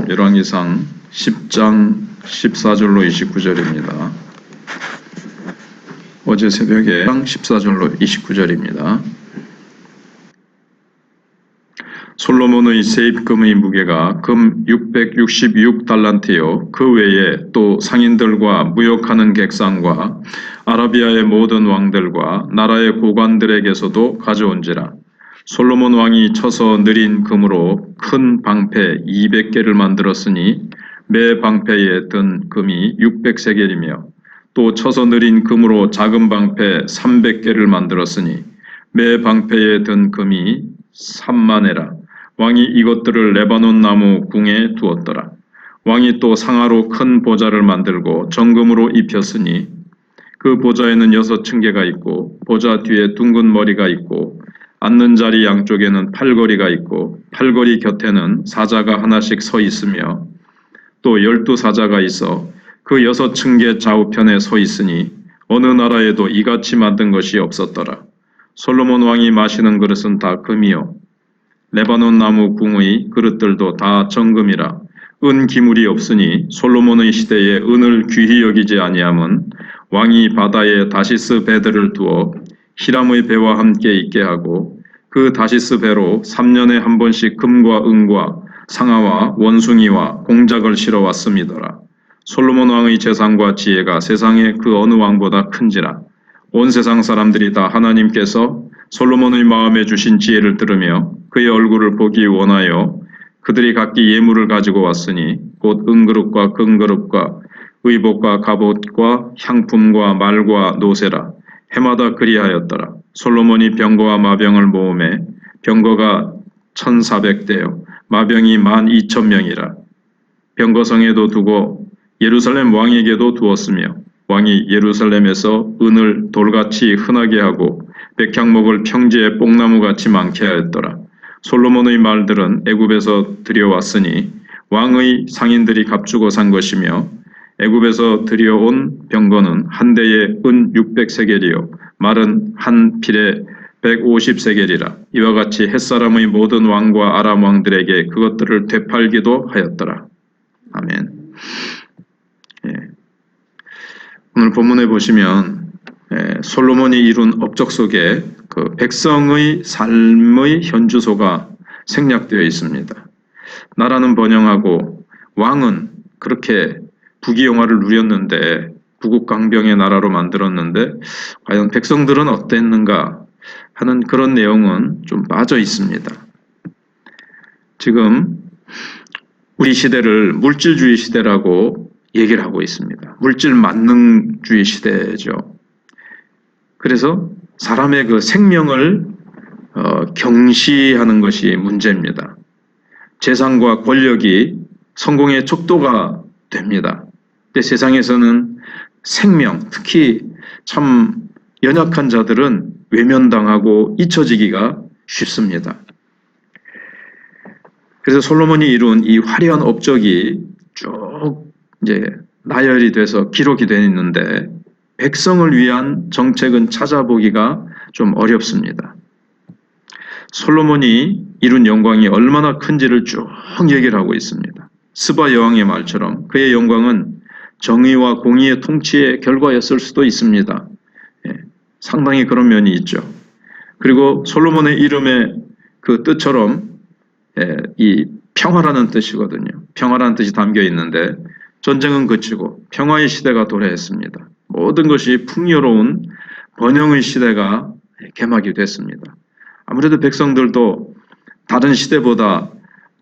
말씀 열왕기상 10장 14절로 29절입니다. 어제 새벽에 14절로 29절입니다. 솔로몬의 세입금의 무게가 금 666달란트요 그 외에 또 상인들과 무역하는 객상과 아라비아의 모든 왕들과 나라의 고관들에게서도 가져온지라. 솔로몬 왕이 쳐서 느린 금으로 큰 방패 200개를 만들었으니 매 방패에 든 금이 600세겔이며 또 쳐서 느린 금으로 작은 방패 300개를 만들었으니 매 방패에 든 금이 3만에라. 왕이 이것들을 레바논 나무 궁에 두었더라. 왕이 또 상아로 큰 보좌를 만들고 정금으로 입혔으니 그 보좌에는 6층계가 있고 보좌 뒤에 둥근 머리가 있고 앉는 자리 양쪽에는 팔걸이가 있고 팔걸이 곁에는 사자가 하나씩 서 있으며 또 12사자가 있어 그 6층계 좌우편에 서 있으니 어느 나라에도 이같이 만든 것이 없었더라. 솔로몬 왕이 마시는 그릇은 다 금이요 레바논 나무 궁의 그릇들도 다 정금이라. 은 기물이 없으니 솔로몬의 시대에 은을 귀히 여기지 아니함은 왕이 바다에 다시스 배들을 두어 히람의 배와 함께 있게 하고 그 다시스 배로 3년에 한 번씩 금과 은과 상아와 원숭이와 공작을 실어 왔음이더라. 솔로몬 왕의 재산과 지혜가 세상의 그 어느 왕보다 큰지라. 온 세상 사람들이 다 하나님께서 솔로몬의 마음에 주신 지혜를 들으며 그의 얼굴을 보기 원하여 그들이 각기 예물을 가지고 왔으니 곧 은그릇과 금그릇과 의복과 갑옷과 향품과 말과 노새라. 해마다 그리하였더라. 솔로몬이 병거와 마병을 모으매 병거가 1400대요 마병이 12,000명이라. 병거성에도 두고 예루살렘 왕에게도 두었으며 왕이 예루살렘에서 은을 돌같이 흔하게 하고 백향목을 평지에 뽕나무같이 많게 하였더라. 솔로몬의 말들은 애굽에서 들여왔으니 왕의 상인들이 값주고 산 것이며 애굽에서 들여온 병거는 한 대에 은 600세겔이요 말은 한 필에 150세겔이라. 이와 같이 햇사람의 모든 왕과 아람 왕들에게 그것들을 되팔기도 하였더라. 아멘. 예. 오늘 본문에 보시면 솔로몬이 이룬 업적 속에 그 백성의 삶의 현주소가 생략되어 있습니다. 나라는 번영하고 왕은 그렇게 부귀영화를 누렸는데 구국강병의 나라로 만들었는데 과연 백성들은 어땠는가 하는 그런 내용은 좀 빠져 있습니다. 지금 우리 시대를 물질주의 시대라고 얘기를 하고 있습니다. 물질 만능주의 시대죠. 그래서 사람의 그 생명을 경시하는 것이 문제입니다. 재산과 권력이 성공의 척도가 됩니다. 근데 세상에서는 생명, 특히 참 연약한 자들은 외면당하고 잊혀지기가 쉽습니다. 그래서 솔로몬이 이룬 이 화려한 업적이 쭉 이제 나열이 돼서 기록이 되어 있는데 백성을 위한 정책은 찾아보기가 좀 어렵습니다. 솔로몬이 이룬 영광이 얼마나 큰지를 쭉 얘기를 하고 있습니다. 스바 여왕의 말처럼 그의 영광은 정의와 공의의 통치의 결과였을 수도 있습니다. 상당히 그런 면이 있죠. 그리고 솔로몬의 이름의 그 뜻처럼 이 평화라는 뜻이거든요. 평화라는 뜻이 담겨 있는데 전쟁은 그치고 평화의 시대가 도래했습니다. 모든 것이 풍요로운 번영의 시대가 개막이 됐습니다. 아무래도 백성들도 다른 시대보다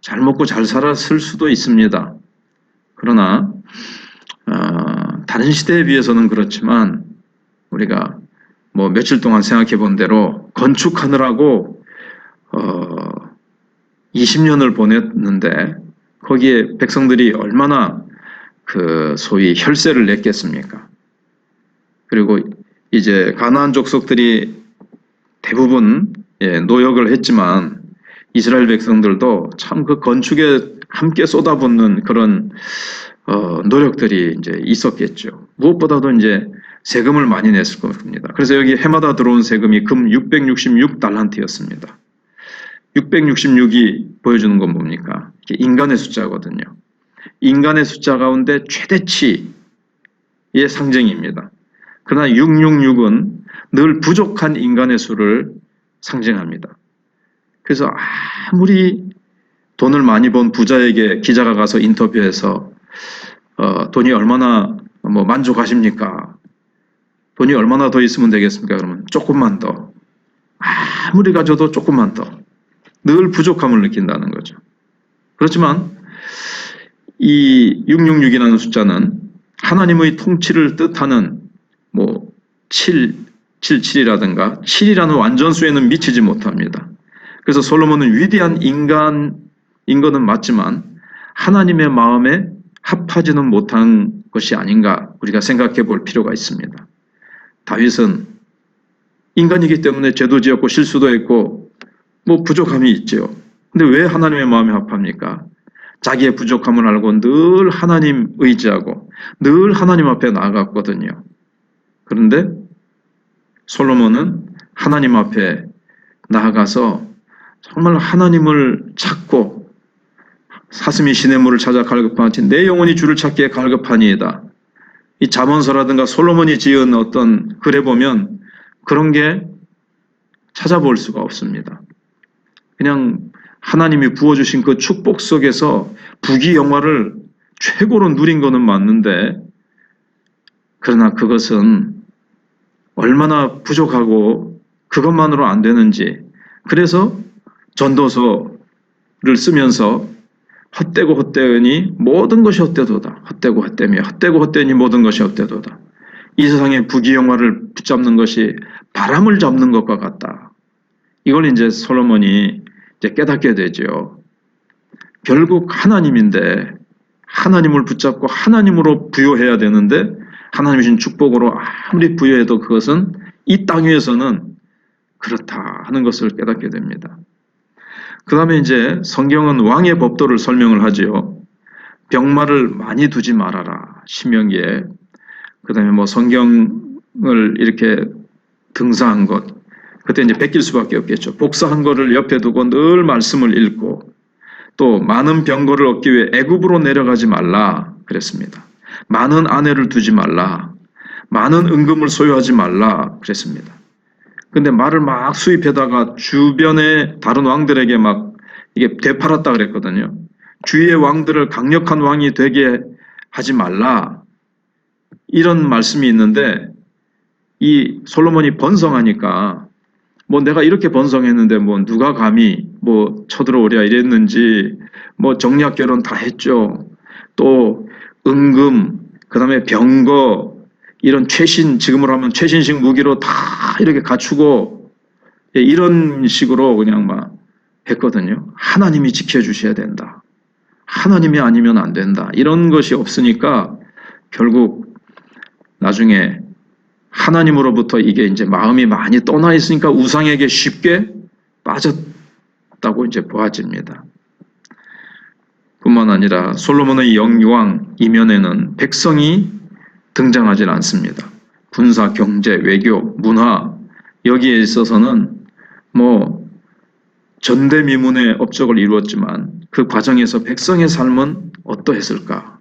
잘 먹고 잘 살았을 수도 있습니다. 그러나 다른 시대에 비해서는 그렇지만 우리가 뭐 며칠 동안 생각해 본 대로 건축하느라고 20년을 보냈는데 거기에 백성들이 얼마나 그 소위 혈세를 냈겠습니까? 그리고 이제 가나안 족속들이 대부분 노역을 했지만 이스라엘 백성들도 참 그 건축에 함께 쏟아붓는 그런 노력들이 이제 있었겠죠. 무엇보다도 이제 세금을 많이 냈을 겁니다. 그래서 여기 해마다 들어온 세금이 금 666달란트였습니다. 666이 보여주는 건 뭡니까? 인간의 숫자거든요. 인간의 숫자 가운데 최대치의 상징입니다. 그러나 666은 늘 부족한 인간의 수를 상징합니다. 그래서 아무리 돈을 많이 번 부자에게 기자가 가서 인터뷰해서 돈이 얼마나 만족하십니까? 돈이 얼마나 더 있으면 되겠습니까? 그러면 조금만 더. 아무리 가져도 조금만 더. 늘 부족함을 느낀다는 거죠. 그렇지만 이 666이라는 숫자는 하나님의 통치를 뜻하는 777이라든가 7이라는 완전수에는 미치지 못합니다. 그래서 솔로몬은 위대한 인간인 것은 맞지만 하나님의 마음에 합하지는 못한 것이 아닌가 우리가 생각해 볼 필요가 있습니다. 다윗은 인간이기 때문에 죄도 지었고 실수도 했고 부족함이 있죠. 근데 왜 하나님의 마음에 합합니까? 자기의 부족함을 알고 늘 하나님 의지하고 늘 하나님 앞에 나아갔거든요. 그런데 솔로몬은 하나님 앞에 나아가서 정말 하나님을 찾고 사슴이 시냇물을 찾아 갈급하지 내 영혼이 주를 찾기에 갈급하니이다. 이 잠언서라든가 솔로몬이 지은 어떤 글에 보면 그런 게 찾아볼 수가 없습니다. 그냥 하나님이 부어주신 그 축복 속에서 부귀영화를 최고로 누린 것은 맞는데 그러나 그것은 얼마나 부족하고 그것만으로 안 되는지 그래서 전도서를 쓰면서 헛되고 헛되으니 모든 것이 헛되도다. 헛되고 헛되며 헛되고 헛되니 모든 것이 헛되도다. 이 세상의 부귀영화를 붙잡는 것이 바람을 잡는 것과 같다. 이걸 이제 솔로몬이 이제 깨닫게 되죠. 결국 하나님인데 하나님을 붙잡고 하나님으로 부여해야 되는데 하나님이 주신 축복으로 아무리 부여해도 그것은 이 땅 위에서는 그렇다 하는 것을 깨닫게 됩니다. 그 다음에 이제 성경은 왕의 법도를 설명을 하지요. 병마를 많이 두지 말아라. 신명기에. 그 다음에 성경을 이렇게 등사한 것. 그때 이제 베낄 수밖에 없겠죠. 복사한 거를 옆에 두고 늘 말씀을 읽고 또 많은 병거를 얻기 위해 애굽으로 내려가지 말라 그랬습니다. 많은 아내를 두지 말라. 많은 은금을 소유하지 말라 그랬습니다. 근데 말을 막 수입해다가 주변의 다른 왕들에게 막 이게 되팔았다 그랬거든요. 주위의 왕들을 강력한 왕이 되게 하지 말라. 이런 말씀이 있는데 이 솔로몬이 번성하니까 내가 이렇게 번성했는데 누가 감히 쳐들어오랴 이랬는지 정략 결혼 다 했죠. 또 은금 그다음에 병거 이런 지금으로 하면 최신식 무기로 다 이렇게 갖추고 이런 식으로 그냥 막 했거든요. 하나님이 지켜주셔야 된다. 하나님이 아니면 안 된다. 이런 것이 없으니까 결국 나중에 하나님으로부터 이게 이제 마음이 많이 떠나 있으니까 우상에게 쉽게 빠졌다고 이제 보아집니다. 뿐만 아니라 솔로몬의 영왕 이면에는 백성이 등장하지 않습니다. 군사, 경제, 외교, 문화 여기에 있어서는 전대미문의 업적을 이루었지만 그 과정에서 백성의 삶은 어떠했을까?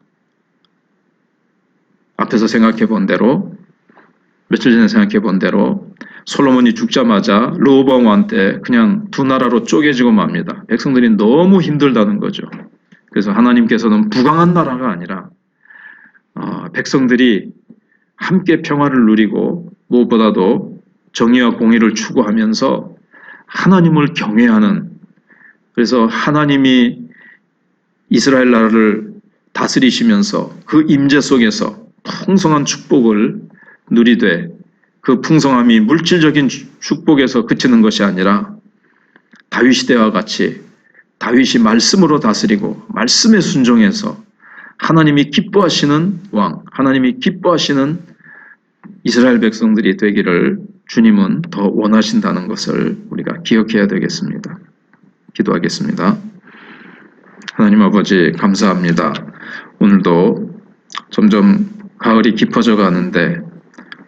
앞에서 생각해 본 대로 며칠 전에 생각해 본 대로 솔로몬이 죽자마자 르호보암 왕 때 그냥 두 나라로 쪼개지고 맙니다. 백성들이 너무 힘들다는 거죠. 그래서 하나님께서는 부강한 나라가 아니라 백성들이 함께 평화를 누리고 무엇보다도 정의와 공의를 추구하면서 하나님을 경외하는 그래서 하나님이 이스라엘 나라를 다스리시면서 그 임재 속에서 풍성한 축복을 누리되 그 풍성함이 물질적인 축복에서 그치는 것이 아니라 다윗 시대와 같이 다윗이 말씀으로 다스리고 말씀에 순종해서 하나님이 기뻐하시는 왕, 하나님이 기뻐하시는 이스라엘 백성들이 되기를 주님은 더 원하신다는 것을 우리가 기억해야 되겠습니다. 기도하겠습니다. 하나님 아버지 감사합니다. 오늘도 점점 가을이 깊어져 가는데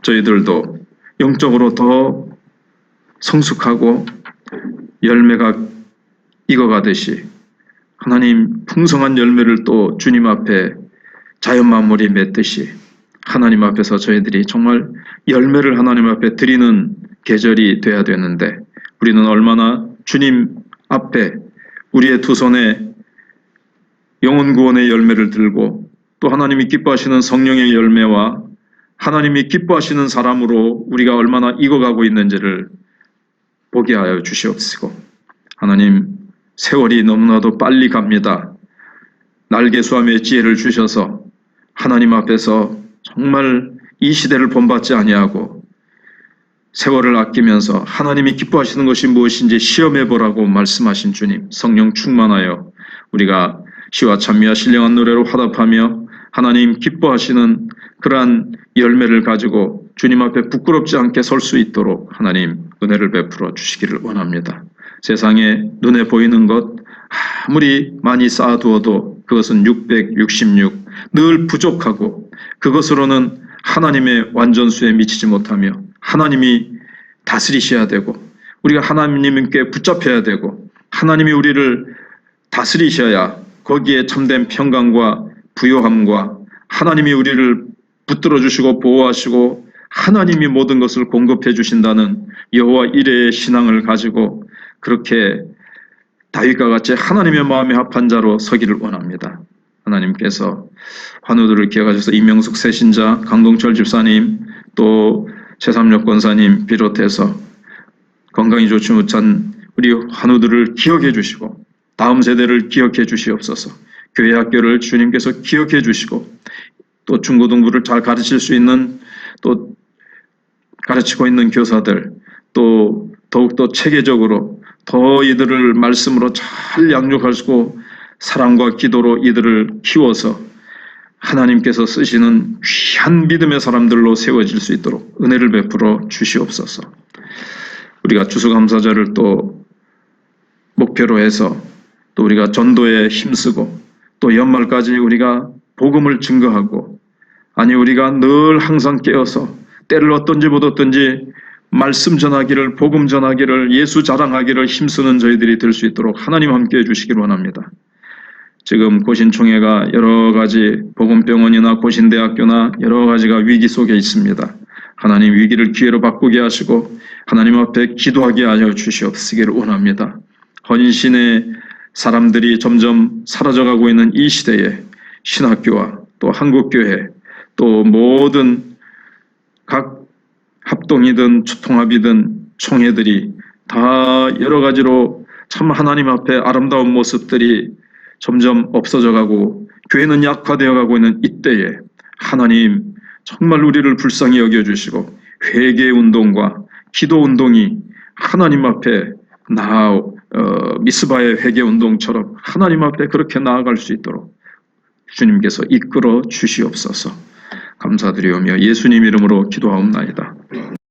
저희들도 영적으로 더 성숙하고 열매가 익어가듯이 하나님 풍성한 열매를 또 주님 앞에 자연 만물이 맺듯이 하나님 앞에서 저희들이 정말 열매를 하나님 앞에 드리는 계절이 돼야 되는데 우리는 얼마나 주님 앞에 우리의 두 손에 영혼 구원의 열매를 들고 또 하나님이 기뻐하시는 성령의 열매와 하나님이 기뻐하시는 사람으로 우리가 얼마나 익어가고 있는지를 보게 하여 주시옵시고 하나님 세월이 너무나도 빨리 갑니다. 날개수함의 지혜를 주셔서 하나님 앞에서 정말 이 시대를 본받지 아니하고 세월을 아끼면서 하나님이 기뻐하시는 것이 무엇인지 시험해 보라고 말씀하신 주님, 성령 충만하여 우리가 시와 찬미와 신령한 노래로 화답하며 하나님 기뻐하시는 그러한 열매를 가지고 주님 앞에 부끄럽지 않게 설 수 있도록 하나님 은혜를 베풀어 주시기를 원합니다. 세상에 눈에 보이는 것 아무리 많이 쌓아두어도 그것은 666, 늘 부족하고 그것으로는 하나님의 완전수에 미치지 못하며 하나님이 다스리셔야 되고 우리가 하나님께 붙잡혀야 되고 하나님이 우리를 다스리셔야 거기에 참된 평강과 부요함과 하나님이 우리를 붙들어 주시고 보호하시고 하나님이 모든 것을 공급해 주신다는 여호와 이레의 신앙을 가지고 그렇게 다윗과 같이 하나님의 마음에 합한 자로 서기를 원합니다. 하나님께서 환우들을 기억하셔서 이명숙 세신자, 강동철 집사님, 또 최삼력 권사님 비롯해서 건강이 좋지 못한 우리 환우들을 기억해 주시고 다음 세대를 기억해 주시옵소서. 교회 학교를 주님께서 기억해 주시고 또 중고등부를 잘 가르칠 수 있는 또 가르치고 있는 교사들 또 더욱더 체계적으로 더 이들을 말씀으로 잘 양육하시고 사랑과 기도로 이들을 키워서 하나님께서 쓰시는 귀한 믿음의 사람들로 세워질 수 있도록 은혜를 베풀어 주시옵소서. 우리가 추수감사절을 또 목표로 해서 또 우리가 전도에 힘쓰고 또 연말까지 우리가 복음을 증거하고 아니 우리가 늘 항상 깨어서 때를 어떤지 못 어떤지 말씀 전하기를 복음 전하기를 예수 자랑하기를 힘쓰는 저희들이 될 수 있도록 하나님 함께해 주시길 원합니다. 지금 고신총회가 여러 가지 복음병원이나 고신대학교나 여러 가지가 위기 속에 있습니다. 하나님 위기를 기회로 바꾸게 하시고 하나님 앞에 기도하게 하여 주시옵시기를 원합니다. 헌신의 사람들이 점점 사라져가고 있는 이 시대에 신학교와 또 한국교회 또 모든 각 합동이든 통합이든 총회들이 다 여러 가지로 참 하나님 앞에 아름다운 모습들이 점점 없어져가고 교회는 약화되어가고 있는 이때에 하나님 정말 우리를 불쌍히 여겨주시고 회개 운동과 기도 운동이 하나님 앞에 미스바의 회개 운동처럼 하나님 앞에 그렇게 나아갈 수 있도록 주님께서 이끌어 주시옵소서. 감사드리오며 예수님 이름으로 기도하옵나이다.